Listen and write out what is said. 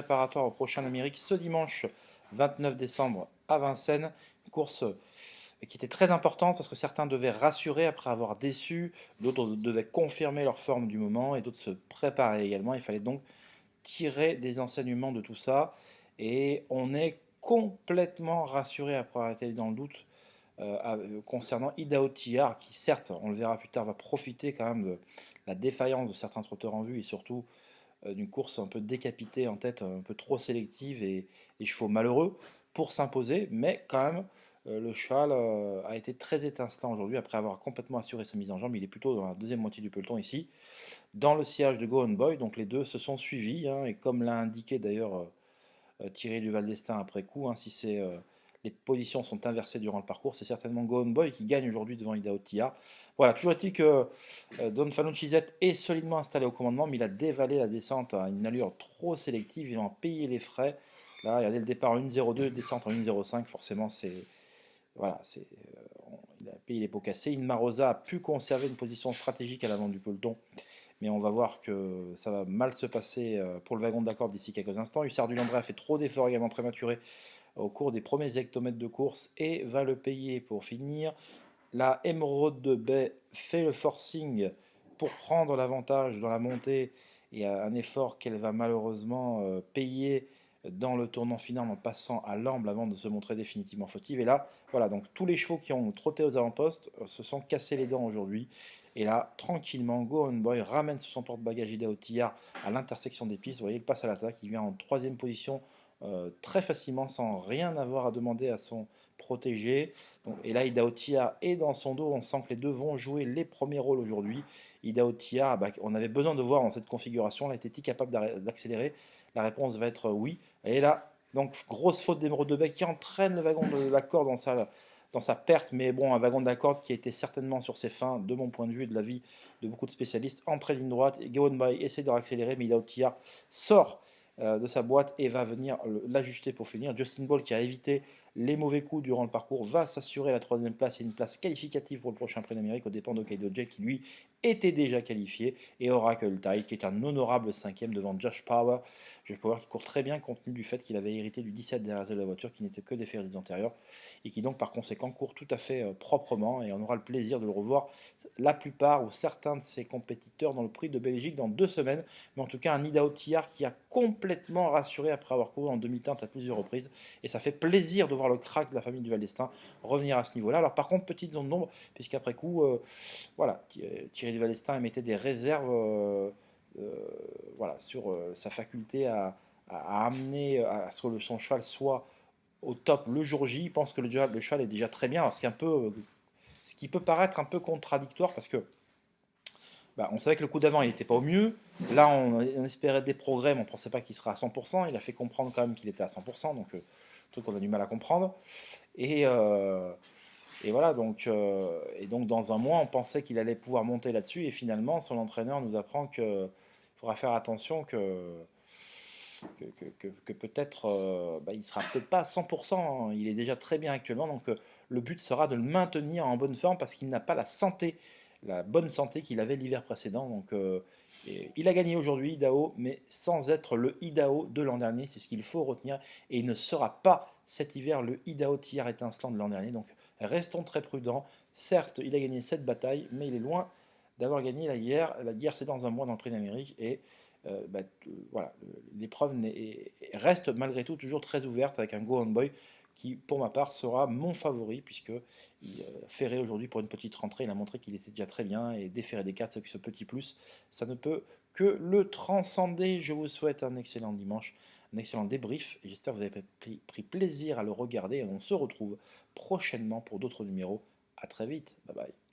préparatoire au prochain Amérique ce dimanche 29 décembre à Vincennes. Une course qui était très importante parce que certains devaient rassurer après avoir déçu, d'autres devaient confirmer leur forme du moment et d'autres se préparaient également. Il fallait donc tirer des enseignements de tout ça et on est complètement rassuré après avoir été dans le doute concernant Idaho Tillard qui certes, on le verra plus tard, va profiter quand même de la défaillance de certains trotteurs en vue et surtout d'une course un peu décapitée en tête, un peu trop sélective et chevaux malheureux pour s'imposer, mais quand même le cheval a été très étincelant aujourd'hui après avoir complètement assuré sa mise en jambe. Il est plutôt dans la deuxième moitié du peloton ici, dans le sillage de Go On Boy, donc les deux se sont suivis, hein, et comme l'a indiqué d'ailleurs Thierry Duval d'Estaing après coup, hein, si les positions sont inversées durant le parcours, c'est certainement Go On Boy qui gagne aujourd'hui devant Idaho Tillard. Voilà, toujours est-il que Don Fanucci Z est solidement installé au commandement, mais il a dévalé la descente à une allure trop sélective, il va en payer les frais. Là, regardez le départ en 1,02, descente en 1,05, forcément c'est... Voilà, il a payé les pots cassés. Inma Rosa a pu conserver une position stratégique à l'avant du peloton, mais on va voir que ça va mal se passer pour le wagon d'accord d'ici quelques instants. Hussard du Landré a fait trop d'efforts également prématurés au cours des premiers hectomètres de course et va le payer pour finir. La Emeraude de Bay fait le forcing pour prendre l'avantage dans la montée et un effort qu'elle va malheureusement payer dans le tournant final en passant à l'amble avant de se montrer définitivement fautive. Et là, voilà, donc tous les chevaux qui ont trotté aux avant-postes se sont cassés les dents aujourd'hui. Et là, tranquillement, Go On Boy ramène son porte-bagages Idaho Tillard à l'intersection des pistes. Vous voyez, il passe à l'attaque, il vient en troisième position très facilement sans rien avoir à demander à son protégé. Donc, et là, Idaho Tillard est dans son dos. On sent que les deux vont jouer les premiers rôles aujourd'hui. Idaho Tillard, bah, on avait besoin de voir dans cette configuration. Était-il capable d'accélérer? La réponse va être oui. Et là, donc, grosse faute d'Emeraude de Bec qui entraîne le wagon de la corde dans sa perte. Mais bon, un wagon de la corde qui était certainement sur ses fins, de mon point de vue et de l'avis de beaucoup de spécialistes, entre ligne droite. Et Go On Boy essaie de accélérer, mais Idaho Tillard sort de sa boîte et va venir l'ajuster pour finir. Justin Ball, qui a évité les mauvais coups durant le parcours, va s'assurer la troisième place et une place qualificative pour le prochain Prix d'Amérique aux dépens de Kaido J qui lui était déjà qualifié, et Oracle Tide qui est un honorable cinquième devant Josh Power. Josh Power qui court très bien compte tenu du fait qu'il avait hérité du 17 derrière de la voiture qui n'était que des ferries antérieures et qui donc par conséquent court tout à fait proprement, et on aura le plaisir de le revoir la plupart ou certains de ses compétiteurs dans le Prix de Belgique dans 2 semaines. Mais en tout cas un Idaho Tillard qui a complètement rassuré après avoir couru en demi-teinte à plusieurs reprises, et ça fait plaisir de voir le crack de la famille du Val d'Estaing revenir à ce niveau-là. Alors par contre, petite zone d'ombre, puisqu'après coup, voilà, Thierry du Val d'Estaing mettait des réserves voilà, sur sa faculté à amener à ce que son cheval soit au top le jour J. Il pense que le cheval est déjà très bien, alors ce qui peut paraître un peu contradictoire parce que bah, on savait que le coup d'avant il n'était pas au mieux. Là on espérait des progrès, mais on ne pensait pas qu'il sera à 100%. Il a fait comprendre quand même qu'il était à 100%, donc truc qu'on a du mal à comprendre. Et, euh, et voilà, donc dans un mois, on pensait qu'il allait pouvoir monter là-dessus, et finalement, son entraîneur nous apprend qu'il faudra faire attention que peut-être bah, il sera peut-être pas à 100%, hein. Il est déjà très bien actuellement, donc le but sera de le maintenir en bonne forme parce qu'il n'a pas la bonne santé qu'il avait l'hiver précédent. Donc il a gagné aujourd'hui Idaho, mais sans être le Idaho de l'an dernier, c'est ce qu'il faut retenir, et il ne sera pas cet hiver le Idaho Tillard étincelant de l'an dernier. Donc restons très prudents. Certes, il a gagné cette bataille, mais il est loin d'avoir gagné la guerre. La guerre, c'est dans un mois dans le Prix d'Amérique, et bah, voilà, l'épreuve reste malgré tout toujours très ouverte avec un Go On Boy qui, pour ma part, sera mon favori puisque Ferré aujourd'hui pour une petite rentrée, il a montré qu'il était déjà très bien, et déféré des 4, ce petit plus, ça ne peut que le transcender. Je vous souhaite un excellent dimanche, un excellent débrief, et j'espère que vous avez pris plaisir à le regarder, et on se retrouve prochainement pour d'autres numéros. À très vite, bye bye.